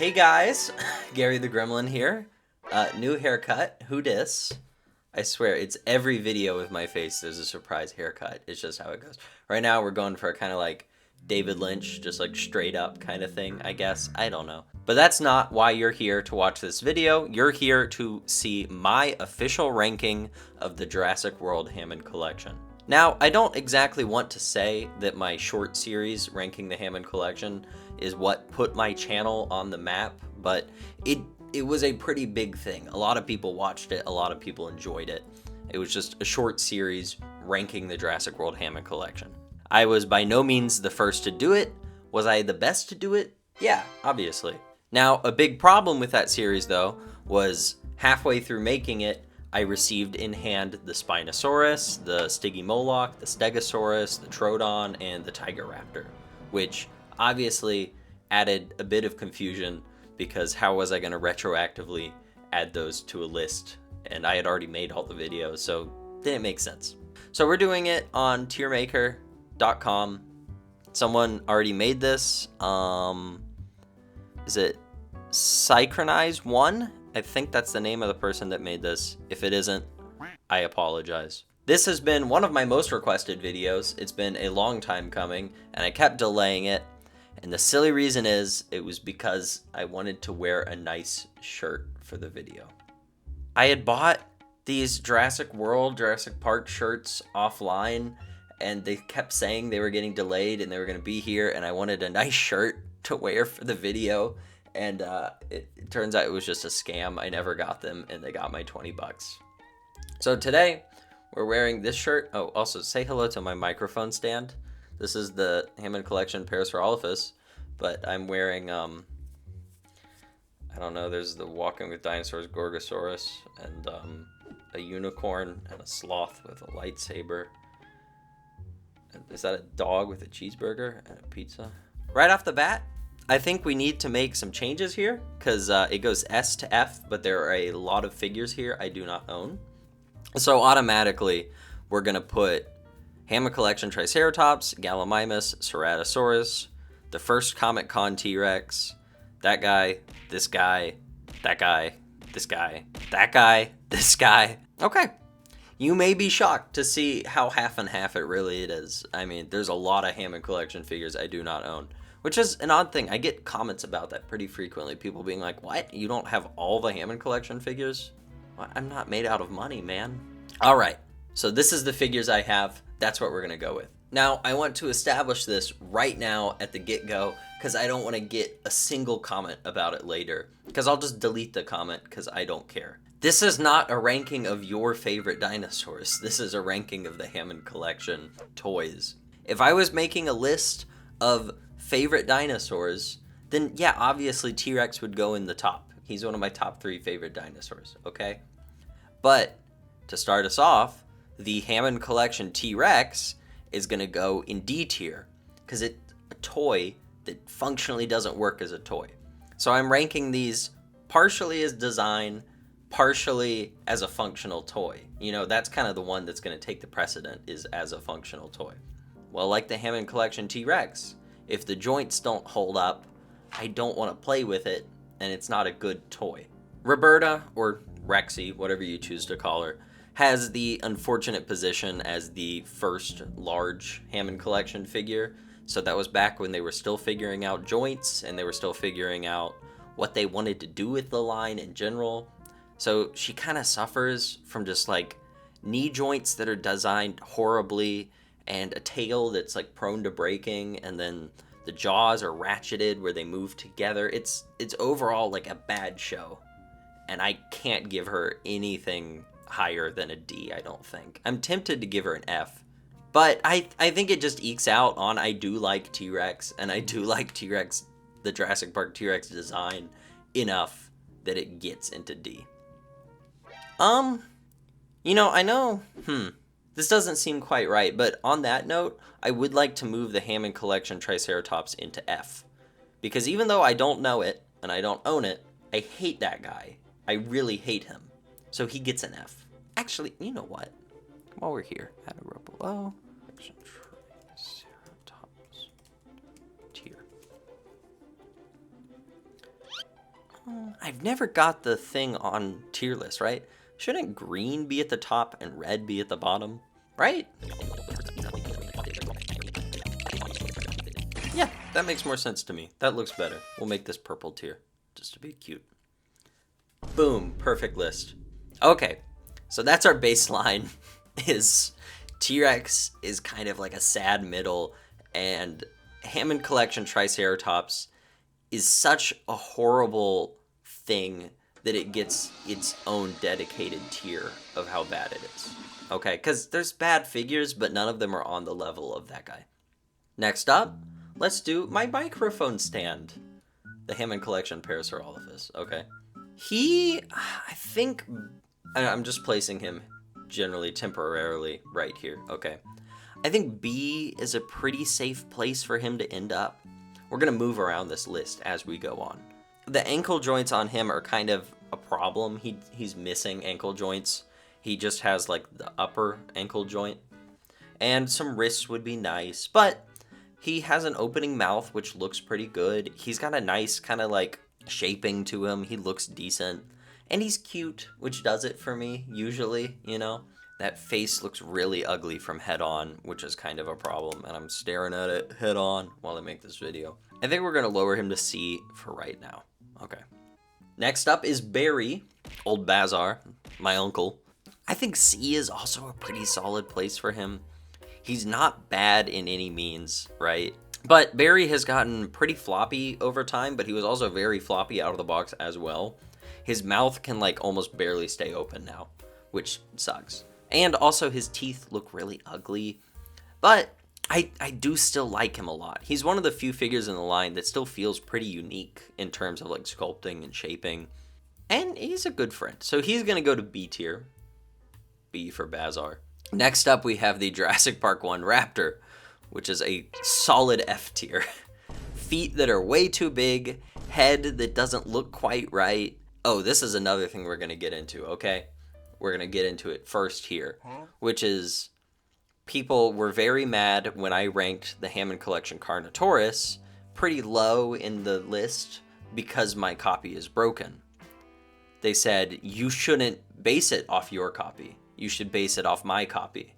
Hey guys, Gary the Gremlin here. New haircut, who dis? I swear, it's every video with my face, there's a surprise haircut. It's just how it goes. Right now we're going for a kind of like David Lynch, just like straight up kind of thing, I guess. I don't know. But that's not why you're here to watch this video. You're here to see my official ranking of the Jurassic World Hammond Collection. Now, I don't exactly want to say that my short series ranking the Hammond Collection is what put my channel on the map, but it was a pretty big thing. A lot of people watched it, a lot of people enjoyed it. It was just a short series ranking the Jurassic World Hammond Collection. I was by no means the first to do it. Was I the best to do it? Yeah, obviously. Now, a big problem with that series, though, was halfway through making it, I received in hand the Spinosaurus, the Stygimoloch, the Stegosaurus, the Troodon, and the Tiger Raptor, which obviously added a bit of confusion because how was I going to retroactively add those to a list? And I had already made all the videos, so it didn't make sense. So we're doing it on tiermaker.com. Someone already made this. Is it Synchronize One? I think that's the name of the person that made this. If it isn't, I apologize. This has been one of my most requested videos. It's been a long time coming, and I kept delaying it. And the silly reason is, it was because I wanted to wear a nice shirt for the video. I had bought these Jurassic World, Jurassic Park shirts offline, and they kept saying they were getting delayed and they were going to be here, and I wanted a nice shirt to wear for the video. And it turns out it was just a scam. I never got them, and they got my 20 bucks. So today, we're wearing this shirt. Oh, also, say hello to my microphone stand. This is the Hammond Collection Parasaurolophus, but I'm wearing, I don't know, there's the Walking with Dinosaurs Gorgosaurus, and a unicorn, and a sloth with a lightsaber. Is that a dog with a cheeseburger and a pizza? Right off the bat, I think we need to make some changes here, because it goes S to F, but there are a lot of figures here I do not own. So automatically, we're going to put Hammond Collection Triceratops, Gallimimus, Ceratosaurus, the first Comic Con T-Rex, that guy, this guy, that guy, this guy, that guy, this guy. Okay. You may be shocked to see how half and half it really is. I mean, there's a lot of Hammond Collection figures I do not own, which is an odd thing. I get comments about that pretty frequently. People being like, what? You don't have all the Hammond Collection figures? Well, I'm not made out of money, man. All right. So this is the figures I have. That's what we're going to go with. Now, I want to establish this right now at the get-go because I don't want to get a single comment about it later, because I'll just delete the comment because I don't care. This is not a ranking of your favorite dinosaurs. This is a ranking of the Hammond Collection toys. If I was making a list of favorite dinosaurs, then yeah, obviously T-Rex would go in the top. He's one of my top 3 favorite dinosaurs, okay? But to start us off, the Hammond Collection T-Rex is going to go in D tier because it's a toy that functionally doesn't work as a toy. So I'm ranking these partially as design, partially as a functional toy. You know, that's kind of the one that's going to take the precedent, is as a functional toy. Well, like the Hammond Collection T-Rex, if the joints don't hold up, I don't want to play with it, and it's not a good toy. Roberta, or Rexy, whatever you choose to call her, has the unfortunate position as the first large Hammond Collection figure. So that was back when they were still figuring out joints, and they were still figuring out what they wanted to do with the line in general. So she kind of suffers from just like knee joints that are designed horribly, and a tail that's like prone to breaking, and then the jaws are ratcheted where they move together. It's overall like a bad show, and I can't give her anything higher than a D, I don't think. I'm tempted to give her an F, but I think it just ekes out on I do like T-Rex, and I do like T-Rex, the Jurassic Park T-Rex design, enough that it gets into D. You know, I know, this doesn't seem quite right, but on that note, I would like to move the Hammond Collection Triceratops into F, because even though I don't know it, and I don't own it, I hate that guy. I really hate him. So he gets an F. Actually, you know what? While we're here, add a row below. Triceratops tier. I've never got the thing on tier list, right? Shouldn't green be at the top and red be at the bottom, right? Yeah, that makes more sense to me. That looks better. We'll make this purple tier, just to be cute. Boom, perfect list. Okay, so that's our baseline, is T-Rex is kind of like a sad middle, and Hammond Collection Triceratops is such a horrible thing that it gets its own dedicated tier of how bad it is. Okay, because there's bad figures, but none of them are on the level of that guy. Next up, let's do my microphone stand. The Hammond Collection Parasaurolophus, okay. I think, I'm just placing him generally temporarily right here, okay. I think B is a pretty safe place for him to end up. We're going to move around this list as we go on. The ankle joints on him are kind of a problem. He's missing ankle joints. He just has like the upper ankle joint. And some wrists would be nice, but he has an opening mouth, which looks pretty good. He's got a nice kind of like shaping to him. He looks decent. And he's cute, which does it for me, usually, you know. That face looks really ugly from head on, which is kind of a problem, and I'm staring at it head on while I make this video. I think we're going to lower him to C for right now. Okay. Next up is Barry, old Bazar, my uncle. I think C is also a pretty solid place for him. He's not bad in any means, right? But Barry has gotten pretty floppy over time, but he was also very floppy out of the box as well. His mouth can like almost barely stay open now, which sucks. And also his teeth look really ugly, but I do still like him a lot. He's one of the few figures in the line that still feels pretty unique in terms of like sculpting and shaping, and he's a good friend. So he's gonna go to B tier, B for Bazar. Next up we have the Jurassic Park 1 Raptor, which is a solid F tier. Feet that are way too big, head that doesn't look quite right. Oh, this is another thing we're gonna get into, okay? We're going to get into it first here, which is people were very mad when I ranked the Hammond Collection Carnotaurus pretty low in the list because my copy is broken. They said, you shouldn't base it off your copy. You should base it off my copy,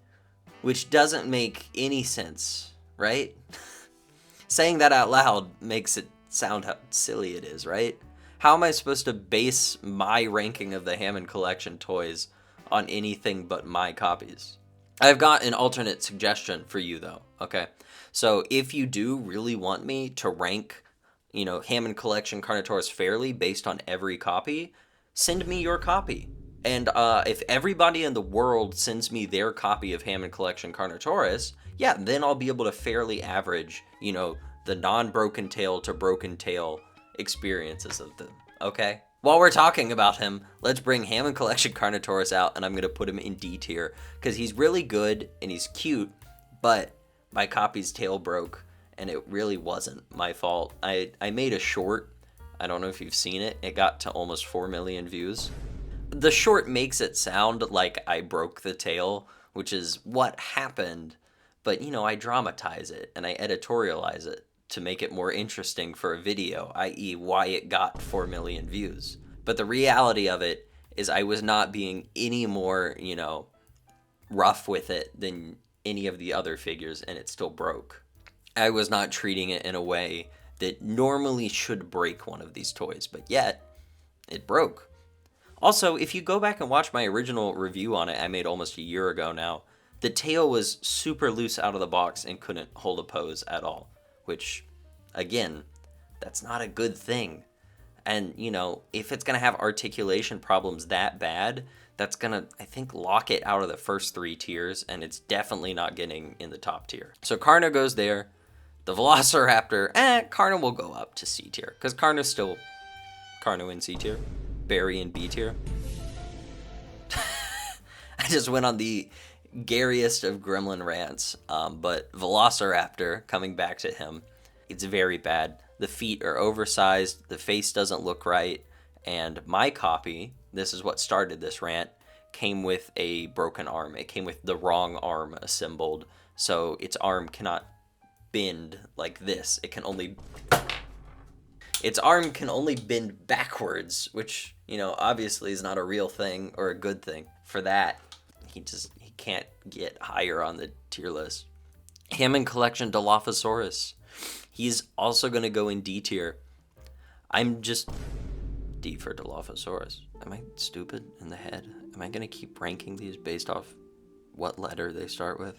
which doesn't make any sense, right? Saying that out loud makes it sound how silly it is, right? How am I supposed to base my ranking of the Hammond Collection toys on anything but my copies? I've got an alternate suggestion for you though, okay? So if you do really want me to rank, you know, Hammond Collection Carnotaurus fairly based on every copy, send me your copy. And if everybody in the world sends me their copy of Hammond Collection Carnotaurus, yeah, then I'll be able to fairly average, you know, the non-broken tail to broken tail experiences of them, okay? While we're talking about him, let's bring Hammond Collection Carnotaurus out, and I'm going to put him in D tier, because he's really good, and he's cute, but my copy's tail broke, and it really wasn't my fault. I made a short, I don't know if you've seen it, it got to almost 4 million views. The short makes it sound like I broke the tail, which is what happened, but, you know, I dramatize it, and I editorialize it to make it more interesting for a video, i.e. why it got 4 million views. But the reality of it is I was not being any more, you know, rough with it than any of the other figures, and it still broke. I was not treating it in a way that normally should break one of these toys, but yet it broke. Also, if you go back and watch my original review on it I made almost a year ago now, the tail was super loose out of the box and couldn't hold a pose at all. Which, again, that's not a good thing. And, you know, if it's going to have articulation problems that bad, that's going to, I think, lock it out of the first 3 tiers, and it's definitely not getting in the top tier. So Carno goes there. The Velociraptor, Carno will go up to C tier, because Carno's still Carno in C tier, Barry in B tier. I just went on the Garriest of Gremlin rants, but Velociraptor, coming back to him, it's very bad. The feet are oversized, the face doesn't look right, and my copy, this is what started this rant, came with a broken arm. It came with the wrong arm assembled, so its arm cannot bend like this. It can only Its arm can only bend backwards, which, you know, obviously is not a real thing or a good thing. For that, he can't get higher on the tier list. Hammond Collection Dilophosaurus. He's also going to go in D tier. I'm just D for Dilophosaurus. Am I stupid in the head? Am I going to keep ranking these based off what letter they start with?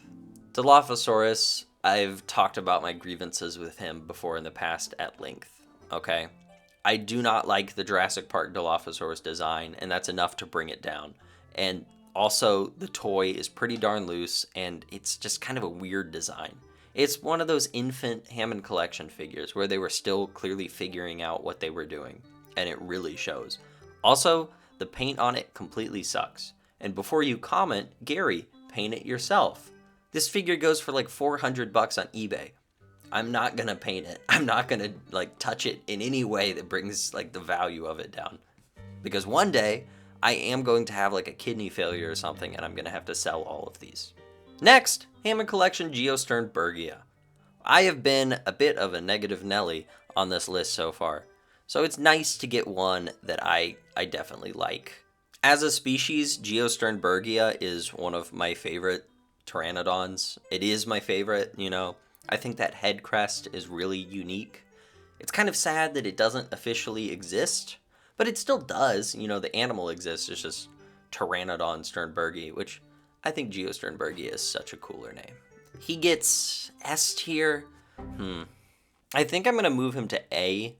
Dilophosaurus, I've talked about my grievances with him before in the past at length. Okay, I do not like the Jurassic Park Dilophosaurus design, and that's enough to bring it down. And also, the toy is pretty darn loose, and it's just kind of a weird design. It's one of those infant Hammond Collection figures where they were still clearly figuring out what they were doing, and it really shows. Also, the paint on it completely sucks. And before you comment, Gary, paint it yourself. This figure goes for like $400 on eBay. I'm not gonna paint it. I'm not gonna like touch it in any way that brings like the value of it down. Because one day I am going to have like a kidney failure or something and I'm gonna have to sell all of these. Next, Hammond Collection Geosternbergia. I have been a bit of a negative Nelly on this list so far. So it's nice to get one that I definitely like. As a species, Geosternbergia is one of my favorite pteranodons. It is my favorite, you know. I think that head crest is really unique. It's kind of sad that it doesn't officially exist, but it still does. You know, the animal exists. It's just Pteranodon sternbergi, which I think Geosternbergia is such a cooler name. He gets S tier. I think I'm going to move him to A,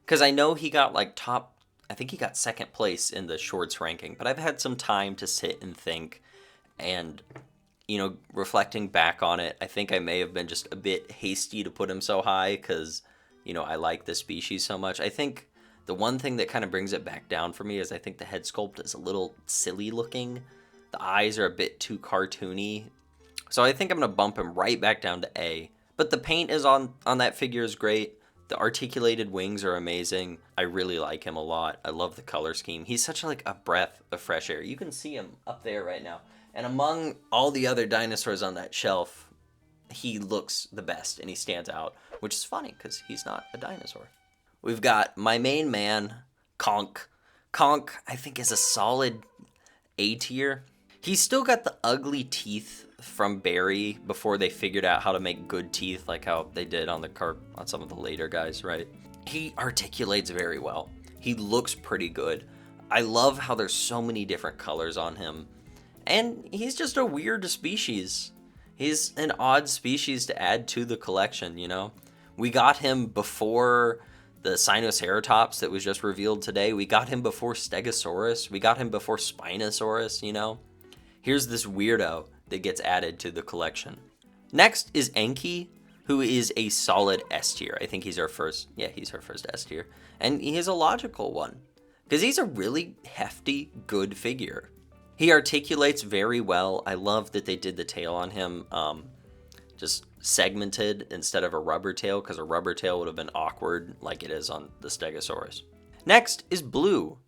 because I know he got like I think he got second place in the shorts ranking, but I've had some time to sit and think, and you know, reflecting back on it, I think I may have been just a bit hasty to put him so high because, you know, I like the species so much. I think the one thing that kind of brings it back down for me is I think the head sculpt is a little silly looking. The eyes are a bit too cartoony. So I think I'm going to bump him right back down to A. But the paint is on that figure is great. The articulated wings are amazing. I really like him a lot. I love the color scheme. He's such like a breath of fresh air. You can see him up there right now. And among all the other dinosaurs on that shelf, he looks the best and he stands out, which is funny because he's not a dinosaur. We've got my main man, Conk. Conk, I think, is a solid A tier. He's still got the ugly teeth from Barry before they figured out how to make good teeth, like how they did on some of the later guys, right? He articulates very well. He looks pretty good. I love how there's so many different colors on him. And he's just a weird species. He's an odd species to add to the collection, you know? We got him before the Sinoceratops that was just revealed today. We got him before Stegosaurus. We got him before Spinosaurus, you know? Here's this weirdo that gets added to the collection. Next is Enki, who is a solid S tier. I think he's our first S tier. And he is a logical one, because he's a really hefty, good figure. He articulates very well. I love that they did the tail on him just segmented instead of a rubber tail, because a rubber tail would have been awkward like it is on the Stegosaurus. Next is Blue,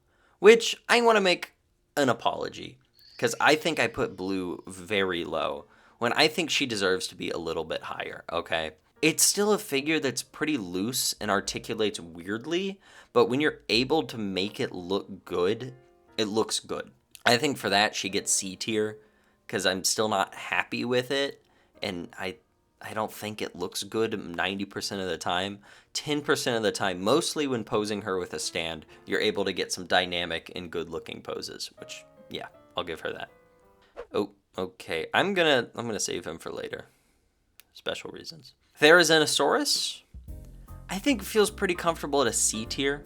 which I want to make an apology, because I think I put Blue very low when I think she deserves to be a little bit higher, okay? It's still a figure that's pretty loose and articulates weirdly, but when you're able to make it look good, it looks good. I think for that, she gets C tier, because I'm still not happy with it, and I don't think it looks good 90% of the time. 10% of the time, mostly when posing her with a stand, you're able to get some dynamic and good-looking poses, which, yeah, I'll give her that. Oh, okay, I'm gonna save him for later. Special reasons. Therizinosaurus, I think feels pretty comfortable at a C tier.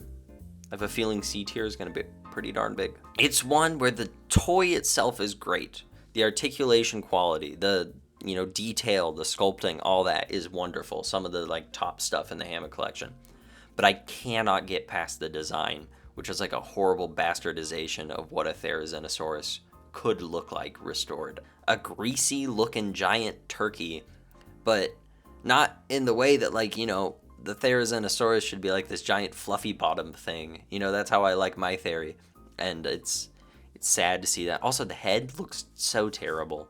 I have a feeling C tier is going to be pretty darn big. It's one where the toy itself is great. The articulation quality, the detail, the sculpting, all that is wonderful. Some of the like top stuff in the Hammond Collection. But I cannot get past the design, which is like a horrible bastardization of what a Therizinosaurus could look like restored. A greasy looking giant turkey, but not in the way that the Therizinosaurus should be like this giant fluffy bottom thing. That's how I like my Theri. And it's sad to see that. Also, the head looks so terrible.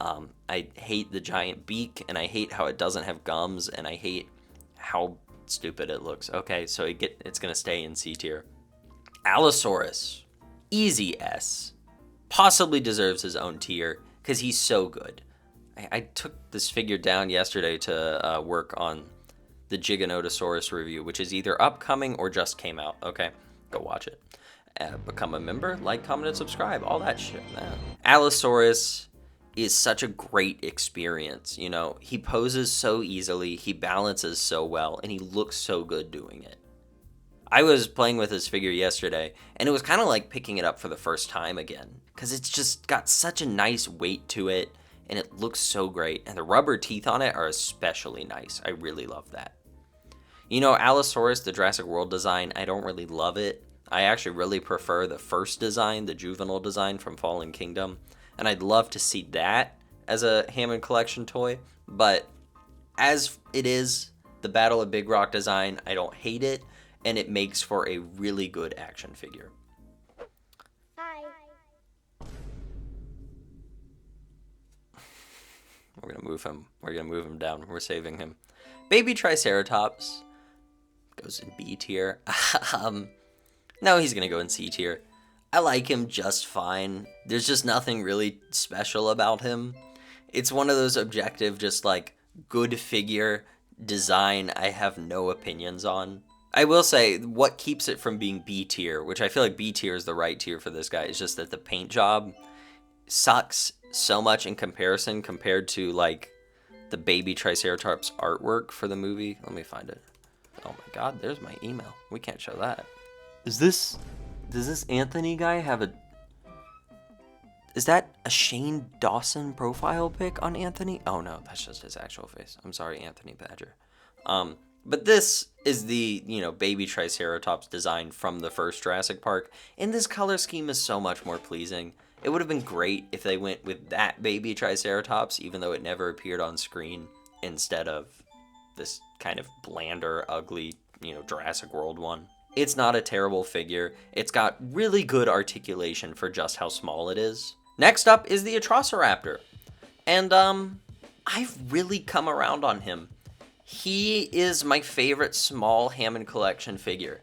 I hate the giant beak, and I hate how it doesn't have gums, and I hate how stupid it looks. Okay, so it's gonna stay in C tier. Allosaurus, easy S. Possibly deserves his own tier because he's so good. I took this figure down yesterday to work on the Giganotosaurus review, which is either upcoming or just came out. Okay, go watch it. Become a member, like, comment, and subscribe. All that shit, man. Allosaurus is such a great experience. You know, he poses so easily, he balances so well, and he looks so good doing it. I was playing with this figure yesterday, and it was kind of like picking it up for the first time again, because it's just got such a nice weight to it, and it looks so great, and the rubber teeth on it are especially nice. I really love that. You know, Allosaurus, the Jurassic World design, I don't really love it. I actually really prefer the first design, the juvenile design from Fallen Kingdom, and I'd love to see that as a Hammond Collection toy, but as it is, the Battle of Big Rock design, I don't hate it, and it makes for a really good action figure. Hi. We're gonna move him. We're gonna move him down. We're saving him. Baby Triceratops goes in B tier. No, he's gonna go in C tier. I like him just fine. There's just nothing really special about him. It's one of those objective, just like good figure design I have no opinions on. I will say what keeps it from being B tier, which I feel like B tier is the right tier for this guy, is just that the paint job sucks so much in comparison compared to like the Baby Triceratops artwork for the movie. Let me find it. Oh my god, there's my email. We can't show that. Does this Anthony guy have a... Is that a Shane Dawson profile pic on Anthony? Oh no, that's just his actual face. I'm sorry, Anthony Badger. But this is the, you know, Baby Triceratops design from the first Jurassic Park, and this color scheme is so much more pleasing. It would have been great if they went with that Baby Triceratops, even though it never appeared on screen, instead of this kind of blander, ugly, you know, Jurassic World one. It's not a terrible figure. It's got really good articulation for just how small it is. Next up is the Atrociraptor. And, I've really come around on him. He is my favorite small Hammond Collection figure.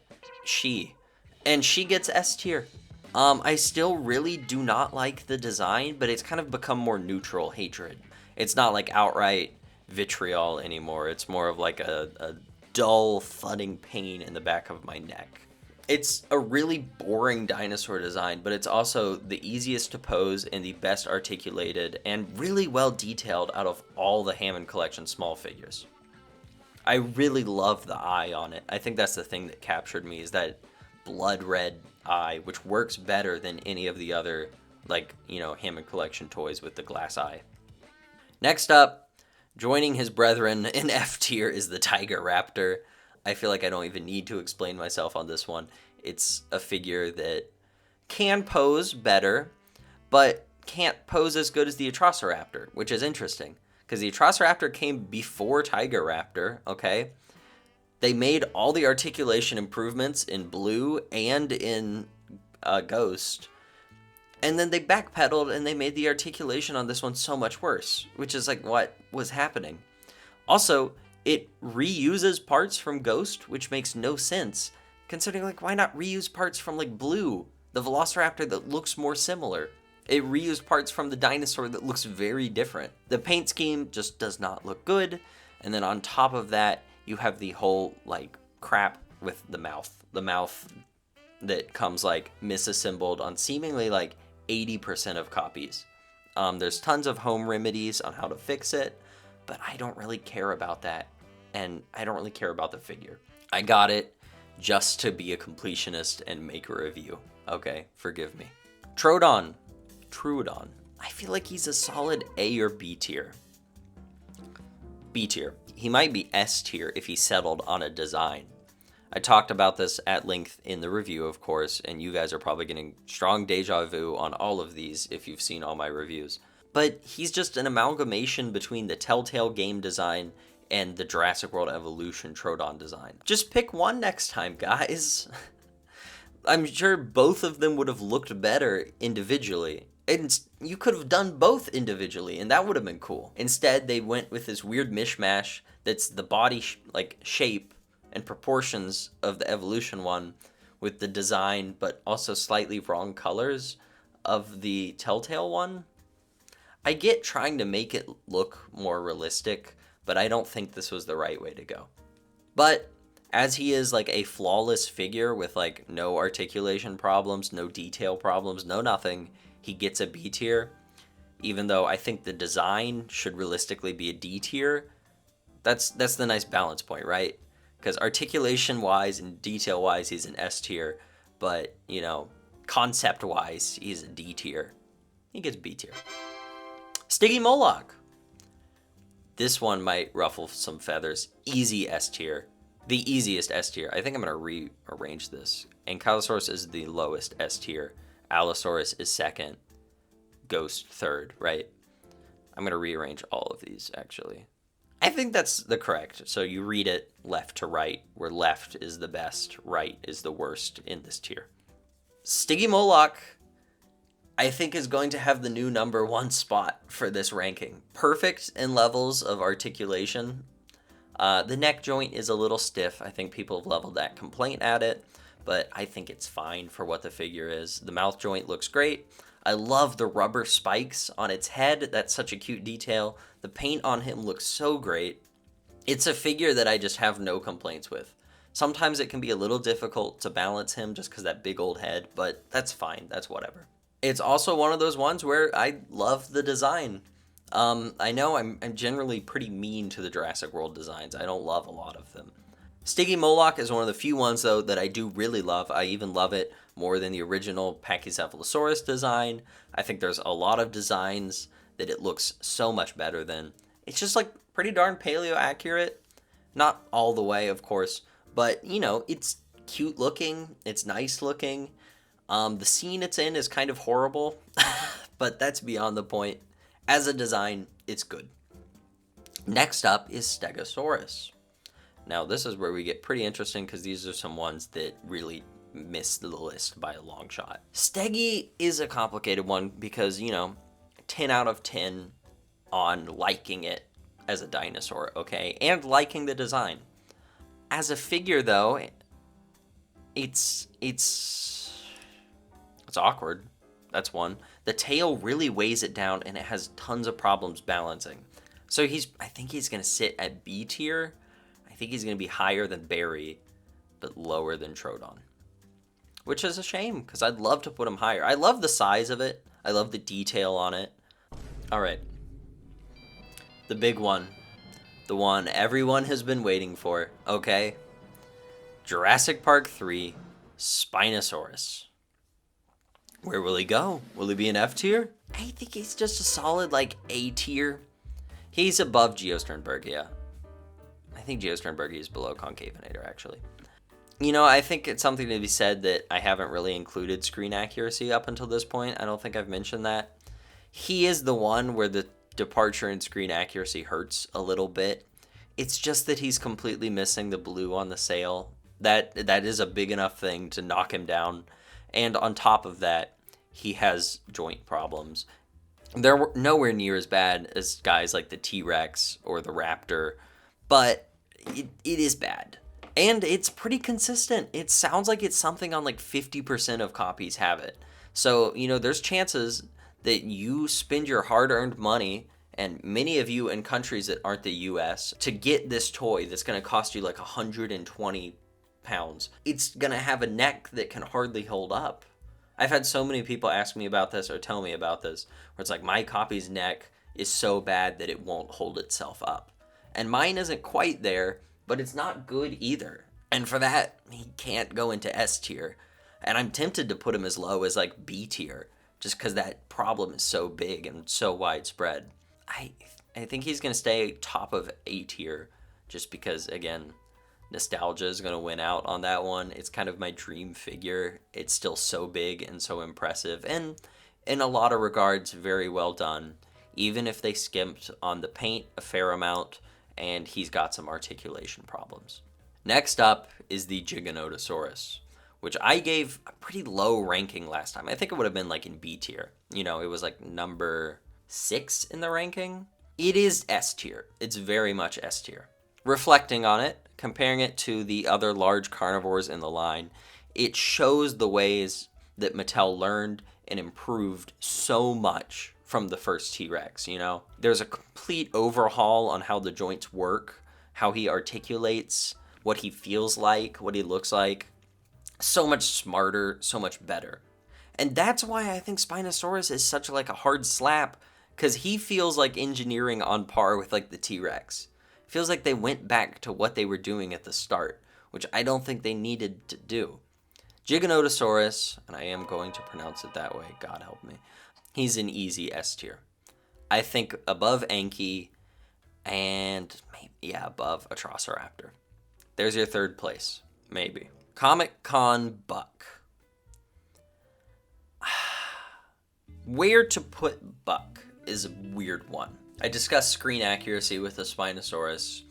And she gets S tier. I still really do not like the design, but it's kind of become more neutral hatred. It's not like outright vitriol anymore. It's more of like a dull, thudding pain in the back of my neck. It's a really boring dinosaur design, but it's also the easiest to pose and the best articulated and really well detailed out of all the Hammond Collection small figures. I really love the eye on it. I think that's the thing that captured me, is that blood red eye, which works better than any of the other, like, you know, Hammond Collection toys with the glass eye. Next up, joining his brethren in F tier, is the Tiger Raptor. I feel like I don't even need to explain myself on this one. It's a figure that can pose better, but can't pose as good as the Atrociraptor, which is interesting, because the Atrociraptor came before Tiger Raptor, okay? They made all the articulation improvements in Blue and in Ghost, and then they backpedaled and they made the articulation on this one so much worse, which is like what was happening. Also, it reuses parts from Ghost, which makes no sense, considering, like, why not reuse parts from, like, Blue, the Velociraptor that looks more similar? It reused parts from the dinosaur that looks very different. The paint scheme just does not look good, and then on top of that, you have the whole, like, crap with the mouth. The mouth that comes, like, misassembled on seemingly, like, 80% of copies. There's tons of home remedies on how to fix it, but I don't really care about that, and I don't really care about the figure. I got it just to be a completionist and make a review. Okay, forgive me. Troodon. I feel like he's a solid A or B tier. B tier. He might be S tier if he settled on a design. I talked about this at length in the review, of course, and you guys are probably getting strong deja vu on all of these if you've seen all my reviews. But he's just an amalgamation between the Telltale game design and the Jurassic World Evolution Troodon design. Just pick one next time, guys. I'm sure both of them would have looked better individually. And you could have done both individually, and that would have been cool. Instead, they went with this weird mishmash that's the body shape and proportions of the evolution one with the design, but also slightly wrong colors of the Telltale one. I get trying to make it look more realistic, but I don't think this was the right way to go. But as he is like a flawless figure with like no articulation problems, no detail problems, no nothing, he gets a B tier. Even though I think the design should realistically be a D tier. That's the nice balance point, right? Because articulation wise and detail wise, he's an S tier, but concept wise, he's a D tier. He gets B tier. Stiggy Moloch. This one might ruffle some feathers. Easy S tier. The easiest S tier. I think I'm going to rearrange this. Ankylosaurus is the lowest S tier. Allosaurus is second. Ghost third, right? I'm going to rearrange all of these, actually. I think that's the correct. So you read it left to right, where left is the best, right is the worst in this tier. Stiggy Moloch, I think, is going to have the new number 1 spot for this ranking. Perfect in levels of articulation. The neck joint is a little stiff. I think people have leveled that complaint at it, but I think it's fine for what the figure is. The mouth joint looks great. I love the rubber spikes on its head. That's such a cute detail. The paint on him looks so great. It's a figure that I just have no complaints with. Sometimes it can be a little difficult to balance him just because that big old head, but that's fine. That's whatever. It's also one of those ones where I love the design. I know I'm generally pretty mean to the Jurassic World designs. I don't love a lot of them. Stiggy Moloch is one of the few ones, though, that I do really love. I even love it more than the original Pachycephalosaurus design. I think there's a lot of designs that it looks so much better than. It's just like pretty darn paleo accurate. Not all the way, of course, but it's cute looking. It's nice looking. The scene it's in is kind of horrible, but that's beyond the point. As a design, it's good. Next up is Stegosaurus. Now, this is where we get pretty interesting because these are some ones that really miss the list by a long shot. Steggy is a complicated one because, 10 out of 10 on liking it as a dinosaur, okay? And liking the design. As a figure, though, it's awkward. That's one. The tail really weighs it down, and it has tons of problems balancing. So I think he's going to sit at B tier. I think he's going to be higher than Barry, but lower than Troodon. Which is a shame, because I'd love to put him higher. I love the size of it. I love the detail on it. All right. The big one. The one everyone has been waiting for, okay? Jurassic Park 3, Spinosaurus. Where will he go? Will he be an F tier? I think he's just a solid, A tier. He's above Geosternbergia. I think Geosternbergia is below Concavinator, actually. I think it's something to be said that I haven't really included screen accuracy up until this point. I don't think I've mentioned that. He is the one where the departure in screen accuracy hurts a little bit. It's just that he's completely missing the blue on the sail. That is a big enough thing to knock him down. And on top of that, he has joint problems. They're nowhere near as bad as guys like the T-Rex or the Raptor, but it is bad. And it's pretty consistent. It sounds like it's something on 50% of copies have it. So, there's chances that you spend your hard-earned money, and many of you in countries that aren't the US, to get this toy that's going to cost you 120 pounds. It's going to have a neck that can hardly hold up. I've had so many people ask me about this or tell me about this, where it's my copy's neck is so bad that it won't hold itself up. And mine isn't quite there, but it's not good either. And for that, he can't go into S tier. And I'm tempted to put him as low as B tier, just because that problem is so big and so widespread. I think he's going to stay top of A tier, just because, again, nostalgia is going to win out on that one. It's kind of my dream figure. It's still so big and so impressive, and in a lot of regards, very well done, even if they skimped on the paint a fair amount, and he's got some articulation problems. Next up is the Giganotosaurus, which I gave a pretty low ranking last time. I think it would have been in B tier. It was number 6 in the ranking. It is S tier. It's very much S tier. Reflecting on it, comparing it to the other large carnivores in the line, it shows the ways that Mattel learned and improved so much from the first T-Rex, you know? There's a complete overhaul on how the joints work, how he articulates, what he feels like, what he looks like. So much smarter, so much better. And that's why I think Spinosaurus is such like a hard slap, because he feels like engineering on par with like the T-Rex. It feels like they went back to what they were doing at the start, which I don't think they needed to do. Giganotosaurus, and I am going to pronounce it that way, God help me, he's an easy S tier. I think above Anki and maybe, yeah, above Atrociraptor. There's your third place, maybe. Comic Con Buck. Where to put Buck is a weird one. I discussed screen accuracy with the Spinosaurus,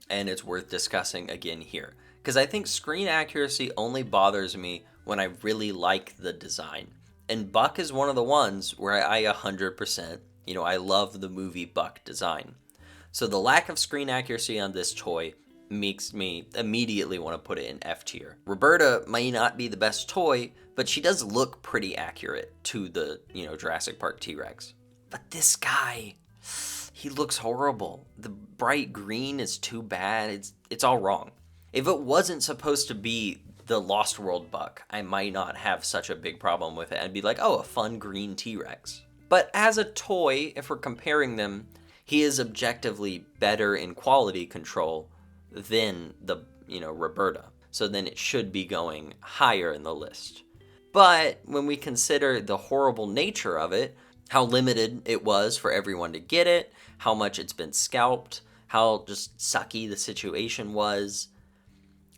and it's worth discussing again here. Because I think screen accuracy only bothers me when I really like the design. And Buck is one of the ones where I 100%, I love the movie Buck design. So the lack of screen accuracy on this toy makes me immediately want to put it in F tier. Roberta might not be the best toy, but she does look pretty accurate to the, Jurassic Park T-Rex. But this guy, he looks horrible. The bright green is too bad. It's all wrong. If it wasn't supposed to be the Lost World Buck, I might not have such a big problem with it. I'd be like, oh, a fun green T-Rex. But as a toy, if we're comparing them, he is objectively better in quality control than the, Roberta. So then it should be going higher in the list. But when we consider the horrible nature of it, how limited it was for everyone to get it, how much it's been scalped, how just sucky the situation was,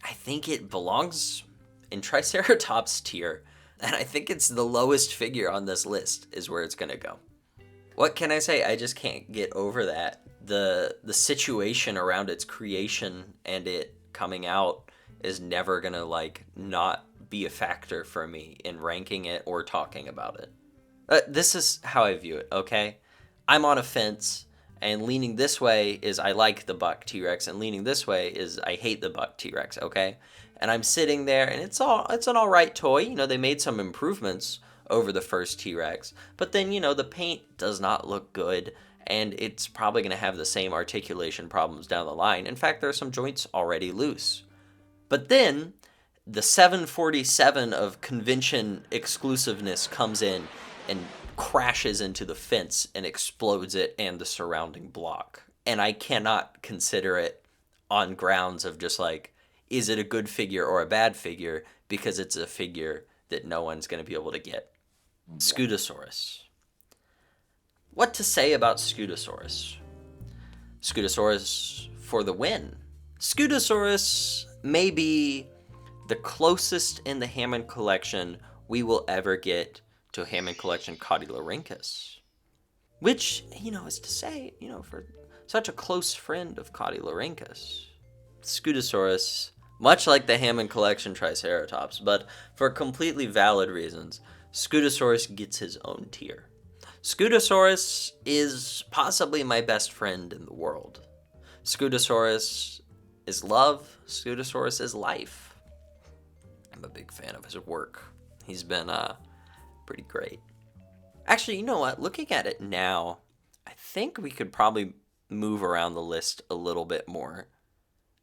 I think it belongs in Triceratops tier. And I think it's the lowest figure on this list is where it's going to go. What can I say? I just can't get over that. The situation around its creation and it coming out is never going to not be a factor for me in ranking it or talking about it. This is how I view it, okay? I'm on a fence, and leaning this way is I like the Buck T-Rex, and leaning this way is I hate the Buck T-Rex, okay? And I'm sitting there, and it's an all right toy. They made some improvements over the first T-Rex, but then, the paint does not look good, and it's probably going to have the same articulation problems down the line. In fact, there are some joints already loose. But then the 747 of convention exclusiveness comes in and crashes into the fence and explodes it and the surrounding block. And I cannot consider it on grounds of just is it a good figure or a bad figure, because it's a figure that no one's going to be able to get. Scutosaurus. What to say about Scutosaurus? Scutosaurus for the win. Scutosaurus may be the closest in the Hammond Collection we will ever get to Hammond Collection Caudilarhynchus. Which, is to say, for such a close friend of Caudilarhynchus. Scutosaurus, much like the Hammond Collection Triceratops, but for completely valid reasons, Scutosaurus gets his own tier. Scutosaurus is possibly my best friend in the world. Scutosaurus is love. Scutosaurus is life. I'm a big fan of his work. He's been pretty great. Actually, you know what? Looking at it now, I think we could probably move around the list a little bit more.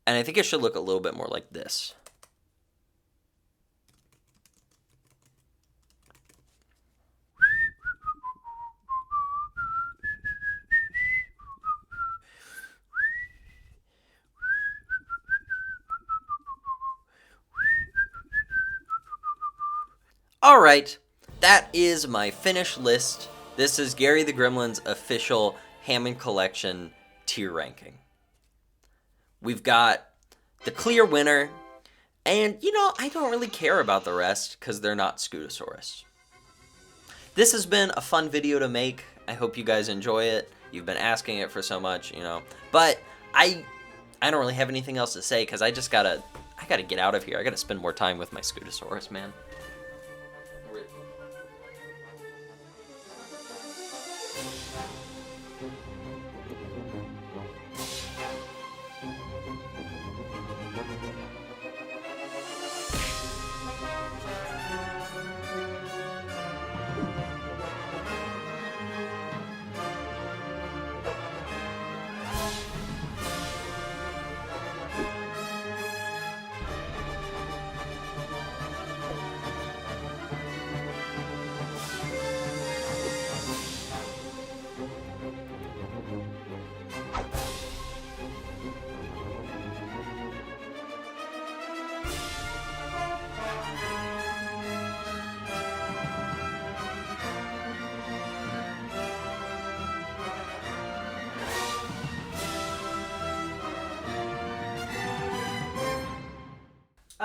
And I think it should look a little bit more like this. Alright, that is my finished list. This is Gary the Gremlin's official Hammond Collection tier ranking. We've got the clear winner, and I don't really care about the rest because they're not Scutosaurus. This has been a fun video to make. I hope you guys enjoy it. You've been asking it for so much, But I don't really have anything else to say because I gotta get out of here. I gotta spend more time with my Scutosaurus, man.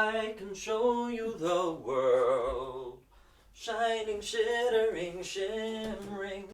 I can show you the world. Shining, shittering, shimmering.